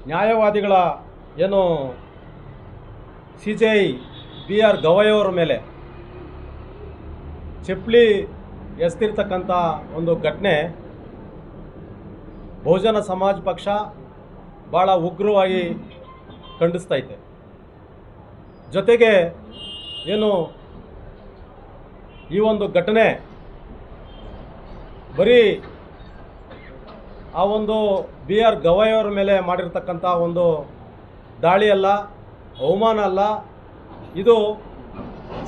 ನ್ಯಾಯವಾದಿಗಳ ಏನು CJI BR Gavai ಅವರ ಮೇಲೆ ಚಪ್ಪಲಿ ಎಸ್ತಿರ್ತಕ್ಕಂಥ ಒಂದು ಘಟನೆ ಬಹುಜನ ಸಮಾಜ ಪಕ್ಷ ಭಾಳ ಉಗ್ರವಾಗಿ ಖಂಡಿಸ್ತೈತೆ. ಜೊತೆಗೆ ಏನು ಈ ಒಂದು ಘಟನೆ ಬರೀ ಆ ಒಂದು BR ಗವಾಯಿ ಅವರ ಮೇಲೆ ಮಾಡಿರ್ತಕ್ಕಂಥ ಒಂದು ದಾಳಿ ಅಲ್ಲ, ಅವಮಾನ ಅಲ್ಲ, ಇದು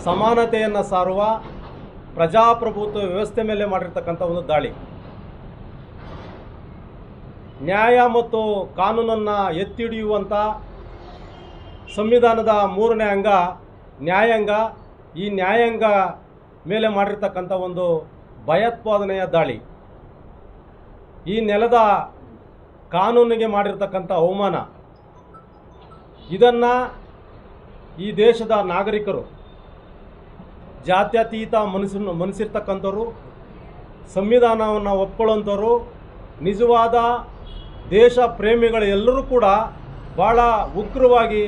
ಸಮಾನತೆಯನ್ನು ಸಾರುವ ಪ್ರಜಾಪ್ರಭುತ್ವ ವ್ಯವಸ್ಥೆ ಮೇಲೆ ಮಾಡಿರ್ತಕ್ಕಂಥ ಒಂದು ದಾಳಿ. ನ್ಯಾಯ ಮತ್ತು ಕಾನೂನನ್ನು ಎತ್ತಿ ಹಿಡಿಯುವಂಥ ಸಂವಿಧಾನದ 3ನೇ ಅಂಗ ನ್ಯಾಯಾಂಗ, ಈ ನ್ಯಾಯಾಂಗ ಮೇಲೆ ಮಾಡಿರ್ತಕ್ಕಂಥ ಒಂದು ಭಯೋತ್ಪಾದನೆಯ ದಾಳಿ, ಈ ನೆಲದ ಕಾನೂನಿಗೆ ಮಾಡಿರ್ತಕ್ಕಂಥ ಅವಮಾನ, ಇದನ್ನು ಈ ದೇಶದ ನಾಗರಿಕರು, ಜಾತ್ಯತೀತ ಮನಸ್ಸಿರ್ತಕ್ಕಂಥವ್ರು, ಸಂವಿಧಾನವನ್ನು ಒಪ್ಕೊಳ್ಳೋಂಥವ್ರು, ನಿಜವಾದ ದೇಶ ಪ್ರೇಮಿಗಳು ಎಲ್ಲರೂ ಕೂಡ ಭಾಳ ಉಗ್ರವಾಗಿ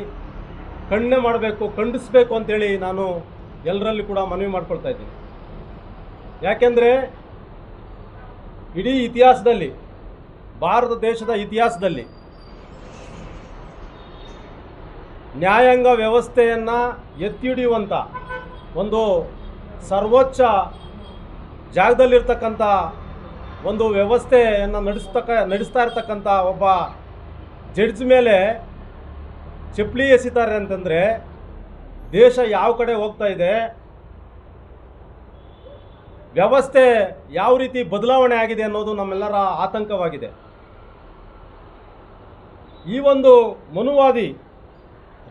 ಖಂಡಿಸಬೇಕು ಅಂತೇಳಿ ನಾನು ಎಲ್ಲರಲ್ಲಿ ಕೂಡ ಮನವಿ ಮಾಡ್ಕೊಳ್ತಾ ಇದ್ದೀನಿ. ಯಾಕೆಂದರೆ ಇಡೀ ಇತಿಹಾಸದಲ್ಲಿ, ಭಾರತ ದೇಶದ ಇತಿಹಾಸದಲ್ಲಿ ನ್ಯಾಯಾಂಗ ವ್ಯವಸ್ಥೆಯನ್ನು ಎತ್ತಿ ಹಿಡಿಯುವಂಥ ಒಂದು ಸರ್ವೋಚ್ಚ ಜಾಗದಲ್ಲಿರ್ತಕ್ಕಂಥ ಒಂದು ವ್ಯವಸ್ಥೆಯನ್ನು ನಡೆಸ್ತಾ ಇರ್ತಕ್ಕಂಥ ಒಬ್ಬ ಜಡ್ಜ್ ಮೇಲೆ ಚಪ್ಪಲಿ ಎಸಿತಾರೆ ಅಂತಂದರೆ ದೇಶ ಯಾವ ಕಡೆ ಹೋಗ್ತಾ ಇದೆ, ವ್ಯವಸ್ಥೆ ಯಾವ ರೀತಿ ಬದಲಾವಣೆ ಆಗಿದೆ ಅನ್ನೋದು ನಮ್ಮೆಲ್ಲರ ಆತಂಕವಾಗಿದೆ. ಈ ಒಂದು ಮನುವಾದಿ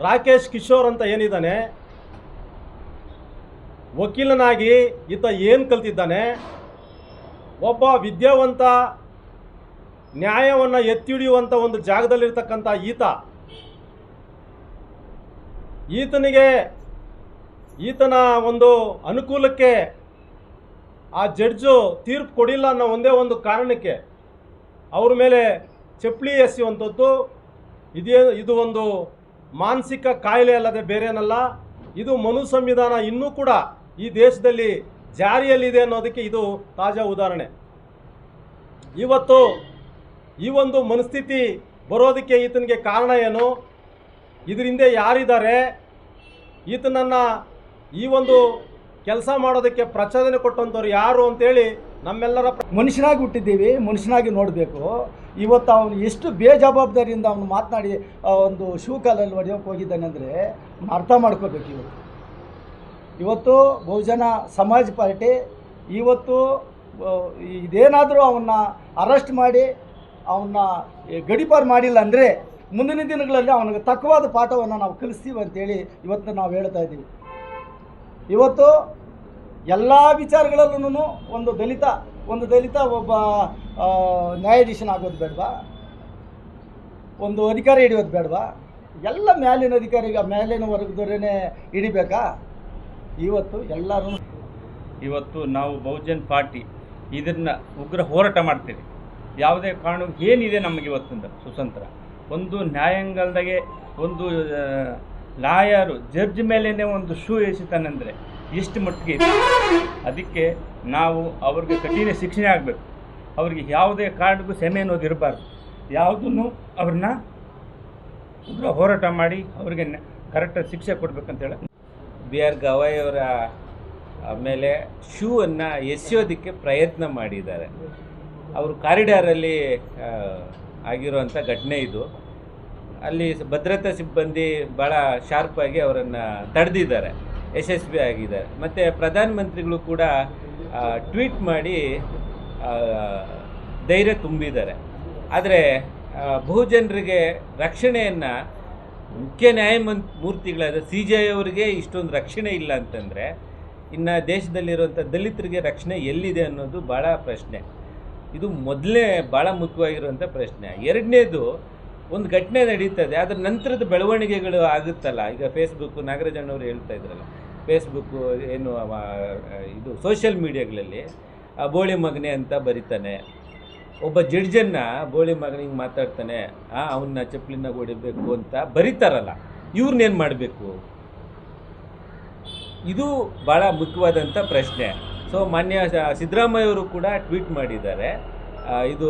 ರಾಕೇಶ್ ಕಿಶೋರ್ ಅಂತ ಏನಿದ್ದಾನೆ, ವಕೀಲನಾಗಿ ಈತ ಏನು ಕಲ್ತಿದ್ದಾನೆ, ಒಬ್ಬ ವಿದ್ಯಾವಂತ ನ್ಯಾಯವನ್ನು ಎತ್ತಿ ಹಿಡಿಯುವಂಥ ಒಂದು ಜಾಗದಲ್ಲಿರ್ತಕ್ಕಂಥ ಈತನ ಒಂದು ಅನುಕೂಲಕ್ಕೆ ಆ ಜಡ್ಜು ತೀರ್ಪು ಕೊಡಿಲ್ಲ ಅನ್ನೋ ಒಂದೇ ಒಂದು ಕಾರಣಕ್ಕೆ ಅವ್ರ ಮೇಲೆ ಚಪ್ಪಲಿ ಎಸೆಯುವಂಥದ್ದು ಇದು ಒಂದು ಮಾನಸಿಕ ಕಾಯಿಲೆ ಅಲ್ಲದೆ ಬೇರೇನಲ್ಲ. ಇದು ಮನು ಸಂವಿಧಾನ ಇನ್ನೂ ಕೂಡ ಈ ದೇಶದಲ್ಲಿ ಜಾರಿಯಲ್ಲಿದೆ ಅನ್ನೋದಕ್ಕೆ ಇದು ತಾಜಾ ಉದಾಹರಣೆ. ಇವತ್ತು ಈ ಒಂದು ಮನಸ್ಥಿತಿ ಬರೋದಕ್ಕೆ ಈತನಿಗೆ ಕಾರಣ ಏನು, ಇದರಿಂದ ಯಾರಿದ್ದಾರೆ, ಈತನನ್ನು ಈ ಒಂದು ಕೆಲಸ ಮಾಡೋದಕ್ಕೆ ಪ್ರಚೋದನೆ ಕೊಟ್ಟಂಥವ್ರು ಯಾರು ಅಂತೇಳಿ ನಮ್ಮೆಲ್ಲರ ಮನುಷ್ಯನಾಗಿ ಹುಟ್ಟಿದ್ದೀವಿ, ಮನುಷ್ಯನಾಗಿ ನೋಡಬೇಕು. ಇವತ್ತು ಅವನು ಎಷ್ಟು ಬೇಜವಾಬ್ದಾರಿಯಿಂದ ಅವನು ಮಾತನಾಡಿ ಒಂದು ಕಾಲಲ್ಲಿ ಹೊಡೆಯೋಕೆ ಹೋಗಿದ್ದಾನೆ ಅಂದರೆ ಅರ್ಥ ಮಾಡ್ಕೋಬೇಕು. ಇವತ್ತು ಬಹುಜನ ಸಮಾಜ ಪಾರ್ಟಿ ಇವತ್ತು ಇದೇನಾದರೂ ಅವನ್ನ ಅರೆಸ್ಟ್ ಮಾಡಿ ಅವನ್ನ ಗಡೀಪಾರು ಮಾಡಿಲ್ಲ ಅಂದರೆ ಮುಂದಿನ ದಿನಗಳಲ್ಲಿ ಅವನಿಗೆ ತಕ್ಕವಾದ ಪಾಠವನ್ನು ನಾವು ಕಲಿಸ್ತೀವಿ ಅಂತೇಳಿ ಇವತ್ತು ನಾವು ಹೇಳ್ತಾ ಇದ್ದೀವಿ. ಇವತ್ತು ಎಲ್ಲ ವಿಚಾರಗಳಲ್ಲೂ ಒಂದು ದಲಿತ ಒಬ್ಬ ನ್ಯಾಯಾಧೀಶನಾಗೋದು ಬೇಡವಾ, ಒಂದು ಅಧಿಕಾರಿ ಹಿಡಿಯೋದು ಬೇಡವಾ, ಎಲ್ಲ ಮೇಲಿನ ವರ್ಗದವರೇ ಹಿಡಿಬೇಕಾ? ಇವತ್ತು ನಾವು ಬಹುಜನ್ ಪಾರ್ಟಿ ಇದನ್ನು ಉಗ್ರ ಹೋರಾಟ ಮಾಡ್ತೀವಿ. ಯಾವುದೇ ಕಾರಣಕ್ಕೂ ಏನಿದೆ ನಮಗೆ ಇವತ್ತಿಂದ ಸುತಂತ್ರ ಒಂದು ನ್ಯಾಯಾಂಗದಾಗೆ ಒಂದು ಲಾಯರು ಜಡ್ಜ್ ಮೇಲೇ ಒಂದು ಶೂ ಎಸಿತಾನಂದರೆ ಎಷ್ಟು ಮಟ್ಟಿಗೆ ಇದೆ. ಅದಕ್ಕೆ ನಾವು ಅವ್ರಿಗೆ ಕಠಿಣ ಶಿಕ್ಷೆ ಆಗಬೇಕು. ಅವ್ರಿಗೆ ಯಾವುದೇ ಕಾರಣಕ್ಕೂ ಸೆಮೆ ಅನ್ನೋದು ಇರಬಾರ್ದು. ಯಾವುದನ್ನು ಅವ್ರನ್ನ ಉಗ್ರ ಹೋರಾಟ ಮಾಡಿ ಅವ್ರಿಗೆ ಕರೆಕ್ಟಾಗಿ ಶಿಕ್ಷೆ ಕೊಡ್ಬೇಕಂತೇಳಿ BR ಗವಾಯಿ ಅವರ ಮೇಲೆ ಶೂವನ್ನು ಎಸೆಯೋದಕ್ಕೆ ಪ್ರಯತ್ನ ಮಾಡಿದ್ದಾರೆ. ಅವರು ಕಾರಿಡಾರಲ್ಲಿ ಆಗಿರುವಂಥ ಘಟನೆ ಇದು. ಅಲ್ಲಿ ಭದ್ರತಾ ಸಿಬ್ಬಂದಿ ಭಾಳ ಶಾರ್ಪಾಗಿ ಅವರನ್ನು ತಡೆದಿದ್ದಾರೆ, ಯಶಸ್ವಿ ಆಗಿದ್ದಾರೆ. ಮತ್ತು ಪ್ರಧಾನಮಂತ್ರಿಗಳು ಕೂಡ ಟ್ವೀಟ್ ಮಾಡಿ ಧೈರ್ಯ ತುಂಬಿದ್ದಾರೆ. ಆದರೆ ಬಹುಜನರಿಗೆ ರಕ್ಷಣೆಯನ್ನು ಮುಖ್ಯ ನ್ಯಾಯಮೂರ್ತಿಗಳಾದ CJI ಅವರಿಗೆ ಇಷ್ಟೊಂದು ರಕ್ಷಣೆ ಇಲ್ಲ ಅಂತಂದರೆ ಇನ್ನು ದೇಶದಲ್ಲಿರುವಂಥ ದಲಿತರಿಗೆ ರಕ್ಷಣೆ ಎಲ್ಲಿದೆ ಅನ್ನೋದು ಭಾಳ ಪ್ರಶ್ನೆ. ಇದು ಮೊದಲನೇ ಭಾಳ ಮುಖ್ಯವಾಗಿರುವಂಥ ಪ್ರಶ್ನೆ. ಎರಡನೇದು, ಒಂದು ಘಟನೆ ನಡೀತದೆ, ಅದರ ನಂತರದ ಬೆಳವಣಿಗೆಗಳು ಆಗುತ್ತಲ್ಲ. ಈಗ ಫೇಸ್ಬುಕ್ಕು, ನಾಗರಾಜಣ್ಣವರು ಹೇಳ್ತಾ ಇದ್ರಲ್ಲ, ಫೇಸ್ಬುಕ್ಕು ಏನು ಇದು ಸೋಷಿಯಲ್ ಮೀಡಿಯಾಗಳಲ್ಲಿ ಬೋಳಿ ಮಗನೆ ಅಂತ ಬರೀತಾನೆ, ಒಬ್ಬ ಜಡ್ಜನ್ನು ಬೋಳಿ ಮಗನಿಗೆ ಮಾತಾಡ್ತಾನೆ, ಅವನ್ನ ಚಪ್ಪಲಿನ ಹೊಡಿಬೇಕು ಅಂತ ಬರೀತಾರಲ್ಲ, ಇವ್ರನ್ನೇನು ಮಾಡಬೇಕು? ಇದು ಭಾಳ ಮುಖ್ಯವಾದಂಥ ಪ್ರಶ್ನೆ. ಸೊ ಮಾನ್ಯ ಸಿದ್ದರಾಮಯ್ಯವರು ಕೂಡ ಟ್ವೀಟ್ ಮಾಡಿದ್ದಾರೆ, ಇದು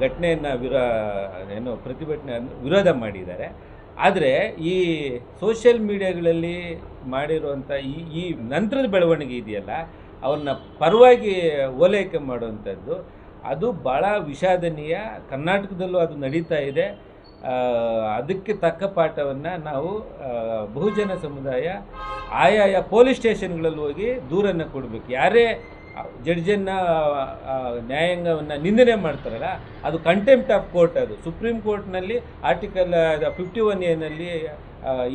ಘಟನೆಯನ್ನು ಪ್ರತಿಭಟನೆ ವಿರೋಧ ಮಾಡಿದ್ದಾರೆ. ಆದರೆ ಈ ಸೋಷಿಯಲ್ ಮೀಡಿಯಾಗಳಲ್ಲಿ ಮಾಡಿರುವಂಥ ಈ ನಂತರದ ಬೆಳವಣಿಗೆ ಇದೆಯಲ್ಲ, ಅವ್ರನ್ನ ಪರವಾಗಿ ಓಲೈಕೆ ಮಾಡುವಂಥದ್ದು, ಅದು ಭಾಳ ವಿಷಾದನೀಯ. ಕರ್ನಾಟಕದಲ್ಲೂ ಅದು ನಡೀತಾ ಇದೆ. ಅದಕ್ಕೆ ತಕ್ಕ ಪಾಠವನ್ನು ನಾವು ಬಹುಜನ ಸಮುದಾಯ ಆಯಾಯ ಪೊಲೀಸ್ ಸ್ಟೇಷನ್ಗಳಲ್ಲಿ ಹೋಗಿ ದೂರನ್ನು ಕೊಡಬೇಕು. ಯಾರೇ ಜಡ್ಜನ್ನು ನ್ಯಾಯಾಂಗವನ್ನು ನಿಂದನೆ ಮಾಡ್ತಾರಲ್ಲ, ಅದು ಕಂಟೆಂಪ್ಟ್ ಆಫ್ ಕೋರ್ಟ್. ಅದು ಸುಪ್ರೀಂ ಕೋರ್ಟ್ನಲ್ಲಿ ಆರ್ಟಿಕಲ್ 51A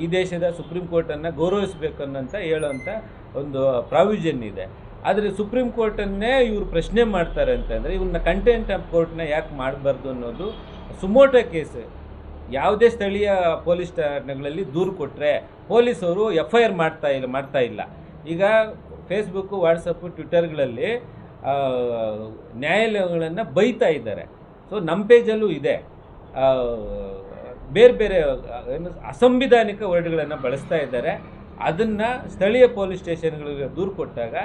ಈ ದೇಶದ ಸುಪ್ರೀಂ ಕೋರ್ಟನ್ನು ಗೌರವಿಸಬೇಕು ಅನ್ನೋಂಥ ಹೇಳೋಂಥ ಒಂದು ಪ್ರಾವಿಷನ್ ಇದೆ. ಆದರೆ ಸುಪ್ರೀಂ ಕೋರ್ಟನ್ನೇ ಇವರು ಪ್ರಶ್ನೆ ಮಾಡ್ತಾರೆ ಅಂತಂದರೆ ಇವನ್ನ ಕಂಟೆಂಪ್ಟ್ ಆಫ್ ಕೋರ್ಟ್ನ ಯಾಕೆ ಮಾಡಬಾರ್ದು ಅನ್ನೋದು ಸುಮೋಟೋ ಕೇಸ್. ಯಾವುದೇ ಸ್ಥಳೀಯ ಪೊಲೀಸ್ ಠಾಣೆಗಳಲ್ಲಿ ದೂರು ಕೊಟ್ಟರೆ ಪೊಲೀಸವರು FIR ಮಾಡ್ತಾ ಇಲ್ಲ. ಈಗ ಫೇಸ್ಬುಕ್ಕು, ವಾಟ್ಸಪ್ಪು, ಟ್ವಿಟ್ಟರ್ಗಳಲ್ಲಿ ನ್ಯಾಯಾಲಯಗಳನ್ನು ಬೈತಾ ಇದ್ದಾರೆ. ಸೊ ನಮ್ಮ ಪೇಜಲ್ಲೂ ಇದೆ. ಬೇರೆ ಬೇರೆ ಅಸಂವಿಧಾನಿಕ ವರ್ಡ್ಗಳನ್ನು ಬಳಸ್ತಾ ಇದ್ದಾರೆ. ಅದನ್ನು ಸ್ಥಳೀಯ ಪೊಲೀಸ್ ಸ್ಟೇಷನ್ಗಳಿಗೆ ದೂರು ಕೊಟ್ಟಾಗ